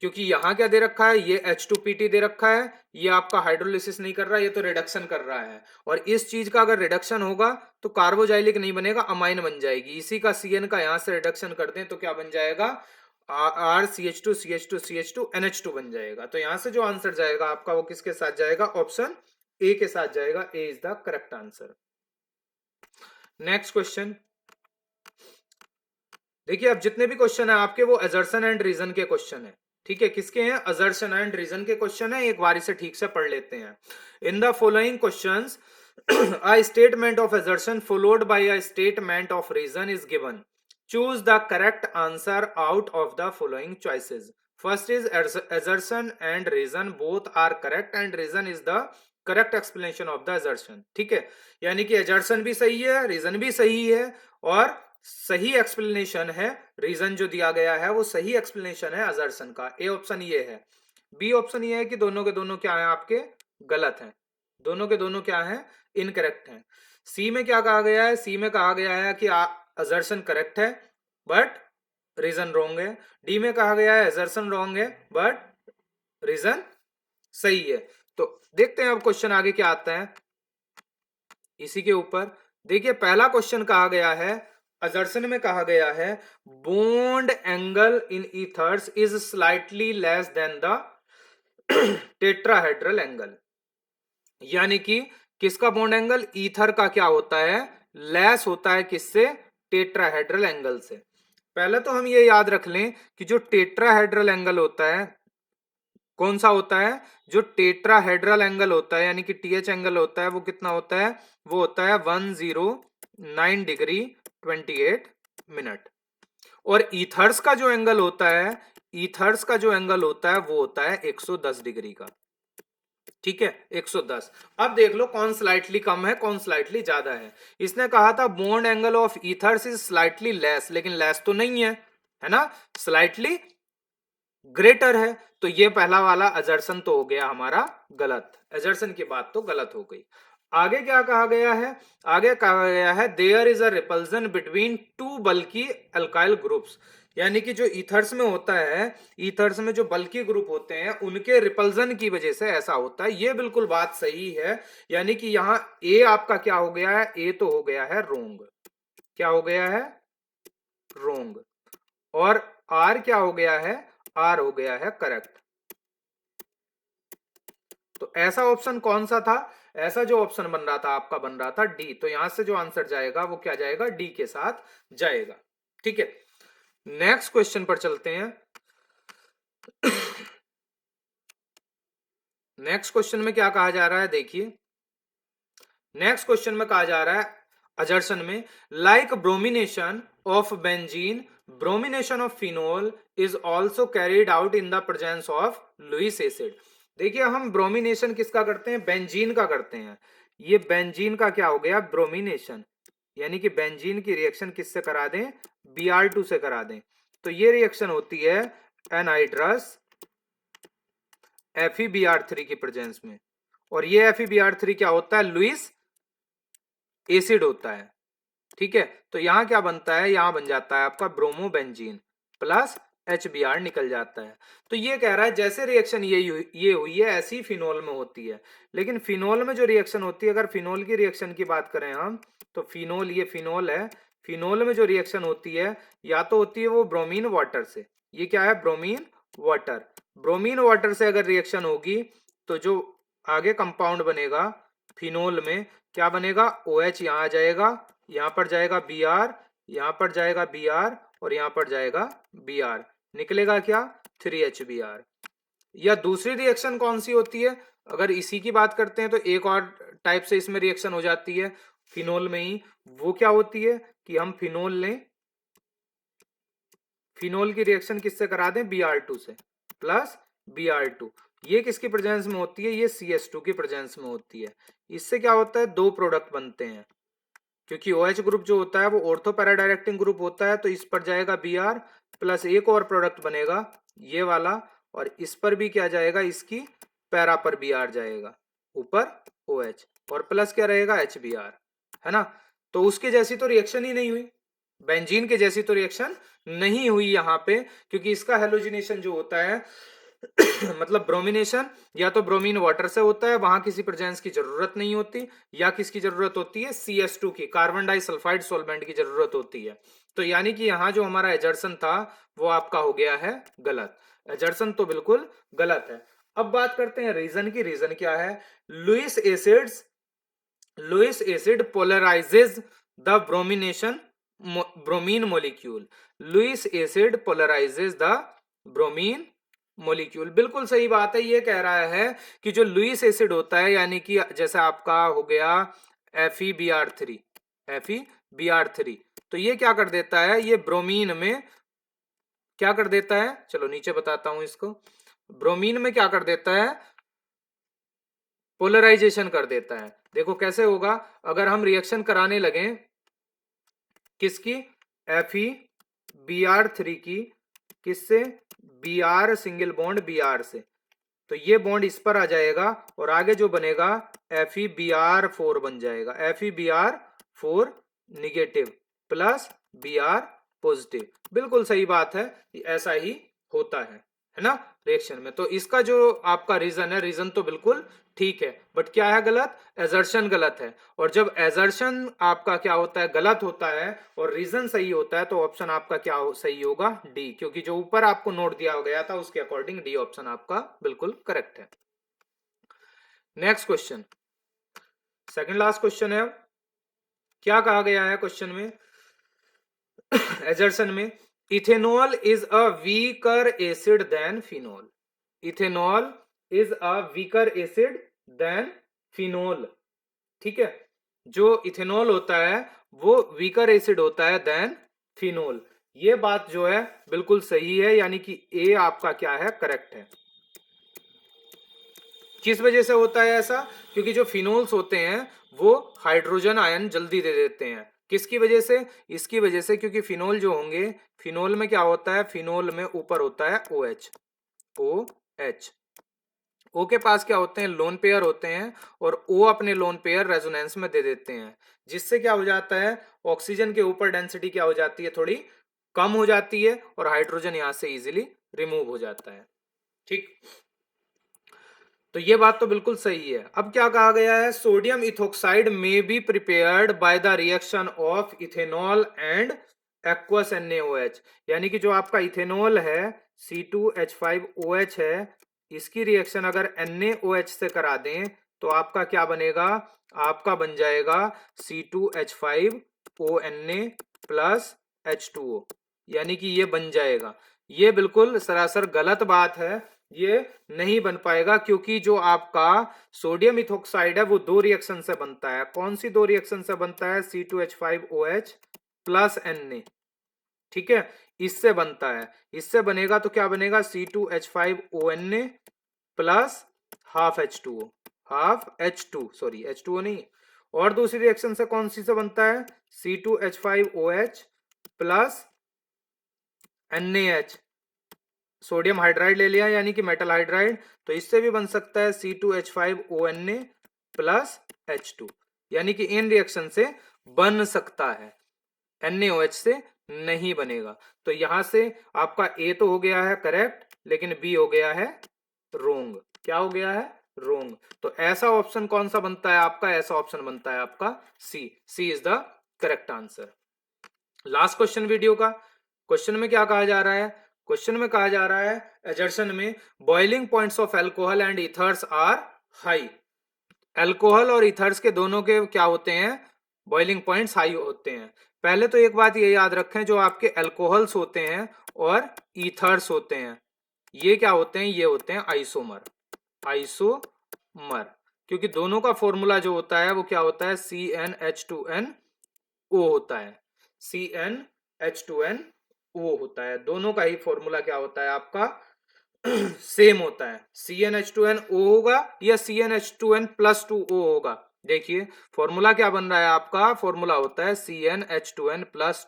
क्योंकि यहां क्या दे रखा है, ये H2PT दे रखा है, ये आपका हाइड्रोलिसिस नहीं कर रहा, ये तो रिडक्शन कर रहा है। और इस चीज का अगर रिडक्शन होगा तो कार्बोजाइलिक नहीं बनेगा, अमाइन बन जाएगी। इसी का CN का यहां से रिडक्शन करते हैं तो क्या बन जाएगा, RCH2CH2CH2NH2 बन जाएगा। तो यहां से जो आंसर जाएगा आपका वो किसके साथ जाएगा, ऑप्शन ए के साथ जाएगा, A is the correct answer. Next question देखिए, अब जितने भी क्वेश्चन है आपके वो असर्शन एंड रीजन के क्वेश्चन है। ठीक है, किसके हैं, असर्शन एंड रीजन के क्वेश्चन है, एक बारी से ठीक से पढ़ लेते हैं। In the following questions a statement of assertion followed by a statement of reason is given. Choose the correct answer out of the following choices. First is assertion and reason both are correct and reason is the correct explanation of the assertion. ठीक है, यानी कि assertion भी सही है, reason भी सही है, और सही एक्सप्लेनेशन है, रीजन जो दिया गया है वो सही एक्सप्लेनेशन है assertion का। ए ऑप्शन ये है। बी ऑप्शन ये है कि दोनों के दोनों क्या है आपके, गलत हैं, दोनों के दोनों क्या है, इनकरेक्ट हैं। सी में क्या कहा गया है, सी में कहा गया है कि असर्शन करेक्ट है बट रीजन रॉन्ग है। डी में कहा गया है असर्शन रॉन्ग है बट रीजन सही है। तो देखते हैं अब क्वेश्चन आगे क्या आता है इसी के ऊपर। देखिए पहला क्वेश्चन कहा गया है, असर्शन में कहा गया है bond angle in ethers is slightly less than the tetrahedral angle, यानी कि किसका बॉन्ड एंगल, ईथर का क्या होता है, लेस होता है किससे, टेट्राहेड्रल एंगल से। पहले तो हम ये याद रख लें कि जो टेट्राहेड्रल एंगल होता है कौन सा होता है, जो टेट्राहेड्रल एंगल होता है यानी कि TH एंगल होता है वो कितना होता है, वो होता है 109 डिग्री 28 मिनट। और ईथर्स का जो एंगल होता है, ईथर्स का जो एंगल होता है वो होता है 110 डिग्री का। ठीक है 110। अब देख लो कौन स्लाइटली कम है कौन स्लाइटली ज्यादा है। इसने कहा था bond angle of ethers is slightly less, लेकिन लेस तो नहीं है ना, स्लाइटली ग्रेटर है। तो ये पहला वाला असर्शन तो हो गया हमारा गलत, असर्शन की बात तो गलत हो गई। आगे क्या कहा गया है, आगे कहा गया है there is a repulsion between two bulky alkyl groups, यानी कि जो ईथर्स में होता है, ईथर्स में जो बल्की ग्रुप होते हैं उनके रिपल्सन की वजह से ऐसा होता है। ये बिल्कुल बात सही है, यानी कि यहां ए आपका क्या हो गया है, ए तो हो गया है रोंग, क्या हो गया है, रोंग। और आर क्या हो गया है, आर हो गया है करेक्ट। तो ऐसा ऑप्शन कौन सा था, ऐसा जो ऑप्शन बन रहा था आपका बन रहा था डी। तो यहां से जो आंसर जाएगा वो क्या जाएगा, डी के साथ जाएगा। ठीक है, नेक्स्ट क्वेश्चन पर चलते हैं। नेक्स्ट क्वेश्चन में क्या कहा जा रहा है देखिए, नेक्स्ट क्वेश्चन में कहा जा रहा है अजर्शन में, like bromination of benzene, bromination of phenol is also carried out in the presence of Lewis acid. देखिए हम ब्रोमिनेशन किसका करते हैं, बेंजीन का करते हैं। ये बेंजीन का क्या हो गया, ब्रोमिनेशन, यानी कि बेंजीन की रिएक्शन किससे करा दें, Br2 से करा दें। तो ये रिएक्शन होती है एनहाइड्रस FeBr3 की प्रेजेंस में, और ये FeBr3 क्या होता है, लुईस एसिड होता है। ठीक है, तो यहां क्या बनता है, यहां बन जाता है आपका ब्रोमोबेंजीन प्लस HBr निकल जाता है। तो ये कह रहा है जैसे रिएक्शन ये हुई है ऐसी ही फिनोल में होती है। लेकिन फिनोल में जो रिएक्शन होती है, अगर फिनोल की रिएक्शन की बात करें हम, तो फिनोल, ये फिनोल है, फिनोल में जो रिएक्शन होती है या तो होती है वो ब्रोमीन वाटर से, ये क्या है, ब्रोमीन वाटर। ब्रोमीन वाटर से अगर रिएक्शन होगी तो जो आगे कंपाउंड बनेगा फिनोल में, क्या बनेगा, OH यहां आ जाएगा, यहां पर जाएगा Br, यहां पर जाएगा Br, और यहां पर जाएगा Br, निकलेगा क्या, 3HBr। या दूसरी रिएक्शन कौन सी होती है, अगर इसी की बात करते हैं तो एक और टाइप से इसमें रिएक्शन हो जाती है फिनोल में ही। वो क्या होती है कि हम फिनोल लें, फिनोल की रिएक्शन किससे करा दें, Br2 से प्लस Br2। ये किसकी प्रेजेंस में होती है, ये CH2 की प्रेजेंस में होती है। इससे क्या होता है, दो प्रोडक्ट बनते हैं, क्योंकि OH ग्रुप जो होता है वो ऑर्थो पैरा डायरेक्टिंग ग्रुप होता है, तो इस पर जाएगा Br प्लस एक और प्रोडक्ट बनेगा ये वाला, और इस पर भी क्या जाएगा, इसकी पैरा पर Br जाएगा, ऊपर OH, और प्लस क्या रहेगा, HBr, है ना। तो उसके जैसी तो रिएक्शन ही नहीं हुई, बेंजीन के जैसी तो रिएक्शन नहीं हुई यहां पे, क्योंकि इसका हेलोजिनेशन जो होता है मतलब ब्रोमिनेशन या तो ब्रोमीन वाटर से होता है, वहां किसी प्रेजेंस की जरूरत नहीं होती, या किसकी जरूरत होती है, CS2 की, कार्बन डाइसल्फाइड सॉल्वेंट की जरूरत होती है। तो यानी कि यहां जो हमारा एजर्सन था वो आपका हो गया है गलत, एजर्सन तो बिल्कुल गलत है। अब बात करते हैं रीजन की, रीजन क्या है, Lewis acid polarises the bromine molecule, Lewis acid polarises the bromine molecule, बिल्कुल सही बात है। ये कह रहा है कि जो लुईस एसिड होता है, यानी कि जैसे आपका हो गया FeBr3, तो ये क्या कर देता है, ये ब्रोमीन में क्या कर देता है, चलो नीचे बताता हूं इसको, ब्रोमीन में क्या कर देता है, पोलराइजेशन कर देता है। देखो कैसे होगा, अगर हम रिएक्शन कराने लगे किसकी, FeBr3 की, किससे, Br सिंगल बॉन्ड Br से, तो ये बॉन्ड इस पर आ जाएगा, और आगे जो बनेगा FeBr4 बन जाएगा, FeBr4 negative plus Br positive, बिल्कुल सही बात है, ऐसा ही होता है ना रिएक्शन में। तो इसका जो आपका रीजन है, रीजन तो बिल्कुल ठीक है, बट क्या है गलत, एजर्शन गलत है। और जब एजर्शन आपका क्या होता है, गलत होता है, और रीजन सही होता है, तो ऑप्शन आपका क्या सही होगा, डी, क्योंकि जो ऊपर आपको नोट दिया गया था उसके अकॉर्डिंग डी ऑप्शन आपका बिल्कुल करेक्ट है। Next question, second last question है। क्या कहा गया है क्वेश्चन में, एजर्सन में, ethanol is a weaker acid than phenol, ethanol is a weaker acid than phenol. ठीक है, जो इथेनॉल होता है वो वीकर एसिड होता है देन फिनोल। ये बात जो है बिल्कुल सही है, यानी कि ए आपका क्या है, करेक्ट है। किस वजह से होता है ऐसा, क्योंकि जो फिनोल्स होते हैं वो हाइड्रोजन आयन जल्दी दे देते हैं। किसकी वजह से, इसकी वजह से, क्योंकि फिनोल जो होंगे, फिनोल में क्या होता है, फिनोल में ऊपर होता है OH, O के पास क्या होते हैं, लोन पेयर होते हैं, और O अपने लोन पेयर रेजोनेंस में दे देते हैं, जिससे क्या हो जाता है, ऑक्सीजन के ऊपर डेंसिटी क्या हो जाती है, थोड़ी कम हो जाती है, और हाइड्रोजन यहां से इजीली रिमूव हो जाता है। ठीक, तो ये बात तो बिल्कुल सही है। अब क्या कहा गया है, सोडियम इथोक्साइड में be prepared by the reaction of ethanol and aqueous NaOH, यानी कि जो आपका इथेनॉल है C2H5OH है, इसकी रिएक्शन अगर NaOH से करा दें तो आपका क्या बनेगा, आपका बन जाएगा C2H5ONa प्लस H2O, यानी कि ये बन जाएगा। ये बिल्कुल सरासर गलत बात है, ये नहीं बन पाएगा, क्योंकि जो आपका सोडियम इथोक्साइड है वो दो रिएक्शन से बनता है। कौन सी दो रिएक्शन से बनता है? C2H5OH plus Na। ठीक है, इससे बनता है। इससे बनेगा तो क्या बनेगा? C2H5ONa plus half H2O, half H2, sorry H2O नहीं। और दूसरी रिएक्शन से कौन सी से बनता है? C2H5OH plus NaH, sodium hydride ले लिया यानी कि मेटल हाइड्राइड, तो इससे भी बन सकता है C2H5ONa प्लस H2, यानी कि इन रिएक्शन से बन सकता है, NaOH से नहीं बनेगा। तो यहां से आपका ए तो हो गया है करेक्ट, लेकिन बी हो गया है रोंग। क्या हो गया है? रोंग। तो ऐसा ऑप्शन कौन सा बनता है आपका? ऐसा ऑप्शन बनता है आपका C. C is the correct answer. Last question video का। क्वेश्चन में क्या कहा जा रहा है? क्वेश्चन में कहा जा रहा है एजर्शन में boiling points of alcohol and ethers are high. Alcohol और इथर्स के दोनों के क्या होते हैं? बॉइलिंग पॉइंट्स हाई होते हैं। पहले तो एक बात ये याद रखें, जो आपके एल्कोहल्स होते हैं और ईथर्स होते हैं, ये क्या होते हैं? ये होते हैं आइसोमर। आइसोमर, क्योंकि दोनों का फॉर्मूला जो होता है वो क्या होता है? CnH2nO होता है। CnH2nO होता है। दोनों का ही फॉर्मूला क्या होता है आपका? सेम होता है। CnH2nO होगा या CnH2n प्लस 2O होगा? देखिए फॉर्मूला क्या बन रहा है आपका? फॉर्मूला होता है CnH2n प्लस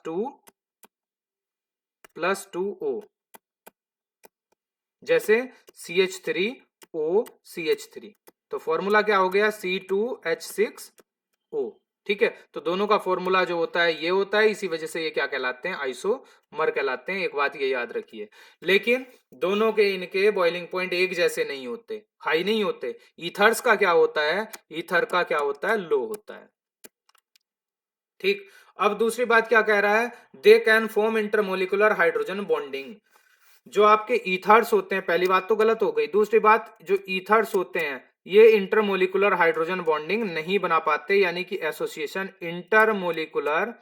2O, जैसे CH3OCH3, तो फॉर्मूला क्या हो गया? C2H6O। ठीक है, तो दोनों का फॉर्मूला जो होता है ये होता है, इसी वजह से ये क्या कहलाते हैं? आइसोमर कहलाते हैं। एक बात ये याद रखिए, लेकिन दोनों के इनके बॉइलिंग पॉइंट एक जैसे नहीं होते, हाई नहीं होते। ईथर्स का क्या होता है? ईथर का क्या होता है? लो होता है। ठीक, अब दूसरी बात क्या कह रहा है? They can form intermolecular hydrogen bonding. जो आपके ईथर्स होते हैं, पहली बात तो गलत हो गई। दूसरी बात, जो ईथर्स होते हैं ये इंटरमोलिकुलर हाइड्रोजन बॉन्डिंग नहीं बना पाते, यानी कि एसोसिएशन इंटरमोलिकुलर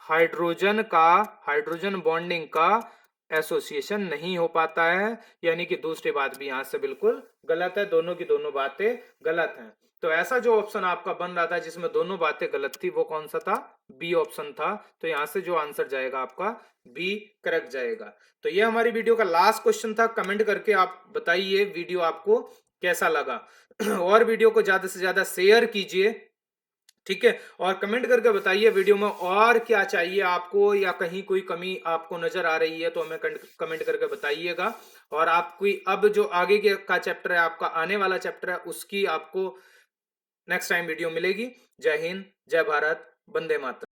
हाइड्रोजन बॉन्डिंग का एसोसिएशन नहीं हो पाता है, यानी कि दूसरी बात भी यहां से बिल्कुल गलत है। दोनों की दोनों बातें गलत हैं। तो ऐसा जो ऑप्शन आपका बन रहा था जिसमें दोनों बातें गलत थी, वो कौन सा था? बी ऑप्शन था। तो यहां से जो आंसर जाएगा आपका बी करेक्ट जाएगा। तो ये हमारी वीडियो का लास्ट क्वेश्चन था। कमेंट करके आप बताइए वीडियो आपको कैसा लगा। और वीडियो को ज्यादा से ज्यादा शेयर कीजिए, ठीक है, और कमेंट करके बताइए वीडियो में और क्या चाहिए आपको, या कहीं कोई कमी आपको नजर आ रही है तो हमें कमेंट करके बताइएगा। और आपकी अब जो आगे के का चैप्टर है, आपका आने वाला चैप्टर है, उसकी आपको नेक्स्ट टाइम वीडियो मिलेगी। जय हिंद, जय भारत, वंदे मातरम।